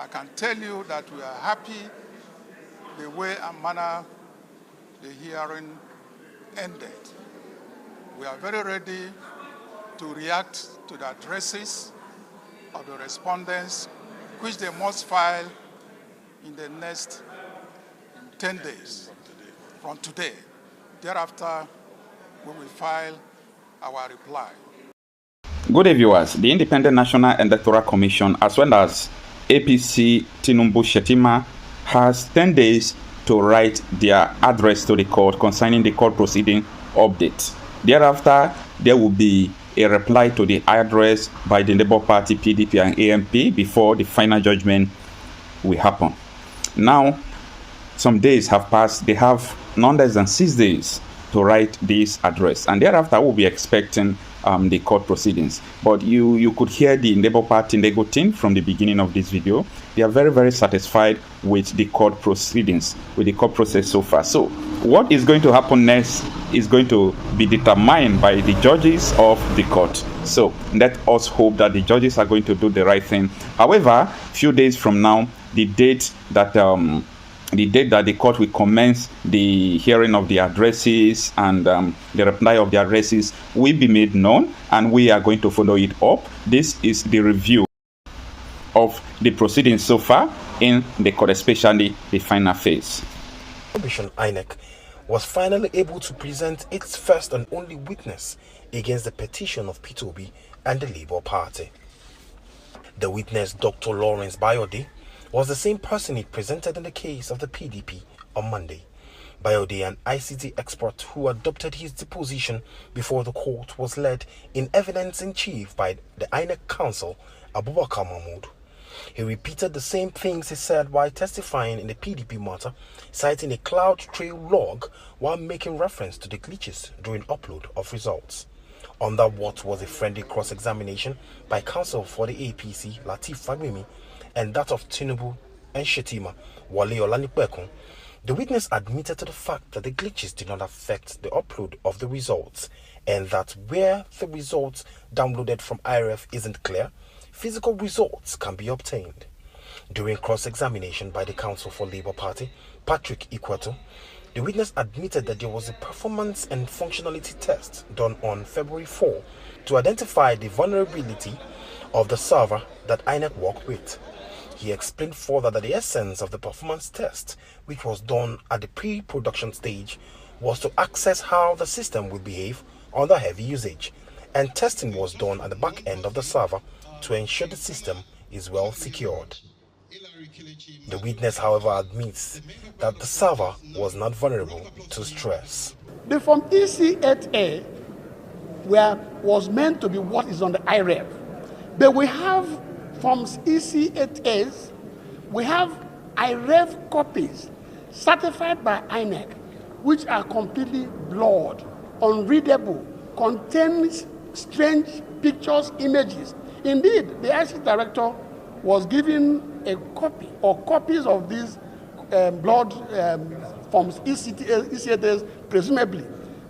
I can tell you that we are happy the way and manner the hearing ended. We are very ready to react to the addresses of the respondents, which they must file in the next 10 days from today. Thereafter, we will file our reply. Good day, viewers. The Independent National Electoral Commission, as well as APC Tinubu Shetima, has 10 days to write their address to the court concerning the court proceeding update. Thereafter, there will be a reply to the address by the Labour Party, PDP, and AMP before the final judgment will happen. Now, some days have passed. They have none less than 6 days to write this address, and thereafter we'll be expecting the court proceedings. But you could hear the Labour Party legal team from the beginning of this video. They are very, very satisfied with the court proceedings, with the court process so far. So what is going to happen next is going to be determined by the judges of the court. So let us hope that the judges are going to do the right thing. However, a few days from now, the date that the court will commence the hearing of the addresses and the reply of the addresses will be made known, and we are going to follow it up. This is the review of the proceedings so far in the court, especially the final phase. Commission INEC was finally able to present its first and only witness against the petition of Peter Obi and the Labour Party. The witness, Dr. Lawrence Bayode, was the same person it presented in the case of the PDP on Monday. Bayode, an ICT expert who adopted his deposition before the court, was led in evidence in chief by the INEC counsel, Abubakar Mahmood. He repeated the same things he said while testifying in the PDP matter, citing a cloud trail log while making reference to the glitches during upload of results. Under what was a friendly cross-examination by counsel for the APC, Lateef Fagbemi, and that of Tinubu and Shetima, Wale Olanipekun, the witness admitted to the fact that the glitches did not affect the upload of the results, and that where the results downloaded from IRF isn't clear, physical results can be obtained. During cross-examination by the counsel for Labour Party, Patrick Ikweto, the witness admitted that there was a performance and functionality test done on February 4 to identify the vulnerability of the server that INEC worked with. He explained further that the essence of the performance test, which was done at the pre-production stage, was to assess how the system would behave under heavy usage, and testing was done at the back end of the server to ensure the system is well secured. The witness, however, admits that the server was not vulnerable to stress. The form EC8A was meant to be what is on the IREF, but we have forms EC8As, we have IREF copies certified by INEC, which are completely blurred, unreadable, contains strange pictures, images. Indeed, the IC director was given a copy or copies of these blurred forms EC8As, presumably,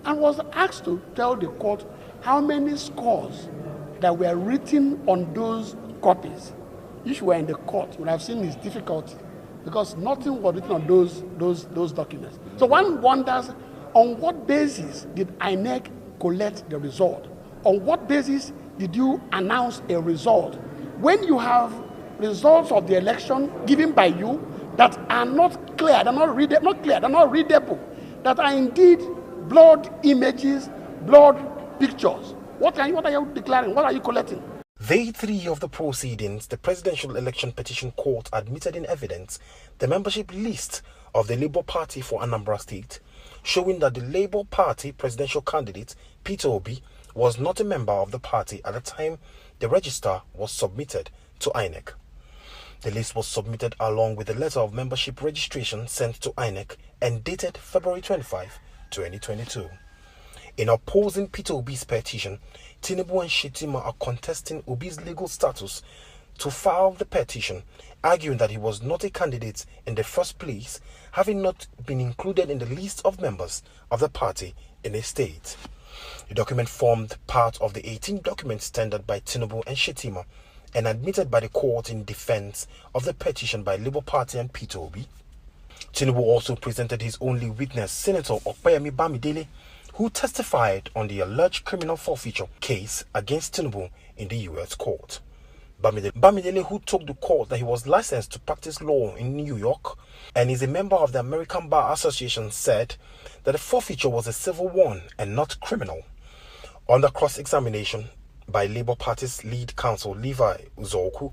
and was asked to tell the court how many scores that were written on those copies. If you were in the court, you would have seen his difficulty because nothing was written on those documents. So one wonders, on what basis did INEC collect the result? On what basis did you announce a result when you have results of the election given by you that are not clear, they're not readable, that are indeed blurred images, blurred pictures? What are you declaring? What are you collecting? Day 3 of the proceedings, the Presidential Election Petition Court admitted in evidence the membership list of the Labour Party for Anambra State, showing that the Labour Party presidential candidate, Peter Obi, was not a member of the party at the time the register was submitted to INEC. The list was submitted along with a letter of membership registration sent to INEC and dated February 25, 2022. In opposing Peter Obi's petition, Tinubu and Shetima are contesting Obi's legal status to file the petition, arguing that he was not a candidate in the first place, having not been included in the list of members of the party in a state. The document formed part of the 18 documents tendered by Tinubu and Shetima and admitted by the court in defense of the petition by Labour Party and Peter Obi. Tinubu also presented his only witness, Senator Opeyemi Bamidele, who testified on the alleged criminal forfeiture case against Tinubu in the U.S. court. Bamidele, who told the court that he was licensed to practice law in New York and is a member of the American Bar Association, said that the forfeiture was a civil one and not criminal. Under cross-examination by Labour Party's lead counsel Levi Uzoku,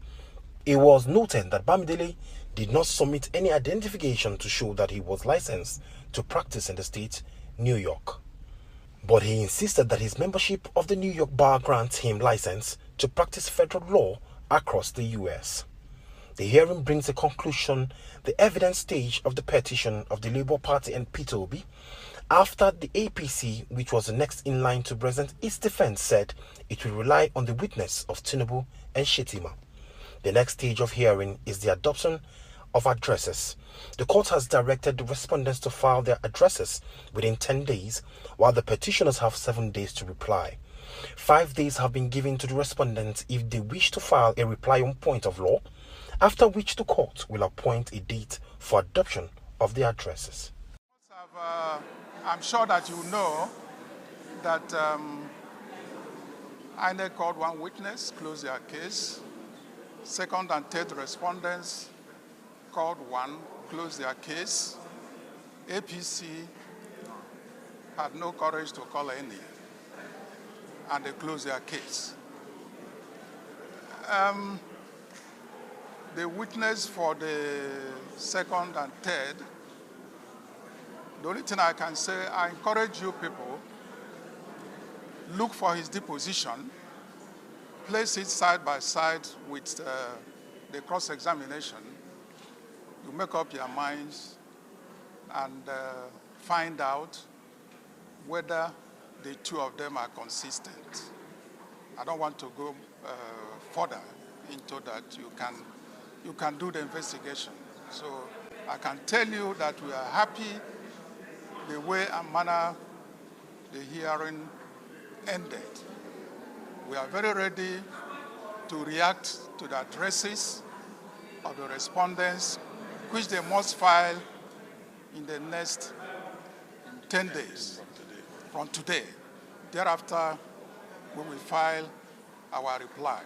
it was noted that Bamidele did not submit any identification to show that he was licensed to practice in the state, New York. But he insisted that his membership of the New York Bar grants him license to practice federal law across the U.S. The hearing brings a conclusion the evidence stage of the petition of the Labour Party and Peter Obi, after the APC, which was the next in line to present its defense, said it will rely on the witness of Tinubu and Shettima. The next stage of hearing is the adoption of addresses. The court has directed the respondents to file their addresses within 10 days, while the petitioners have 7 days to reply. 5 days have been given to the respondents if they wish to file a reply on point of law, after which the court will appoint a date for adoption of the addresses. I'm sure that you know that INEC called one witness, closed their case. Second and third respondents called one, closed their case. APC had no courage to call any, and they closed their case. The witness for the second and third, the only thing I can say, I encourage you people, look for his deposition, place it side by side with the cross-examination. You make up your minds and find out whether the two of them are consistent. I don't want to go further into that. You can do the investigation. So I can tell you that we are happy the way and manner the hearing ended. We are very ready to react to the addresses of the respondents, which they must file in the next 10 days from today. Thereafter, we will file our reply.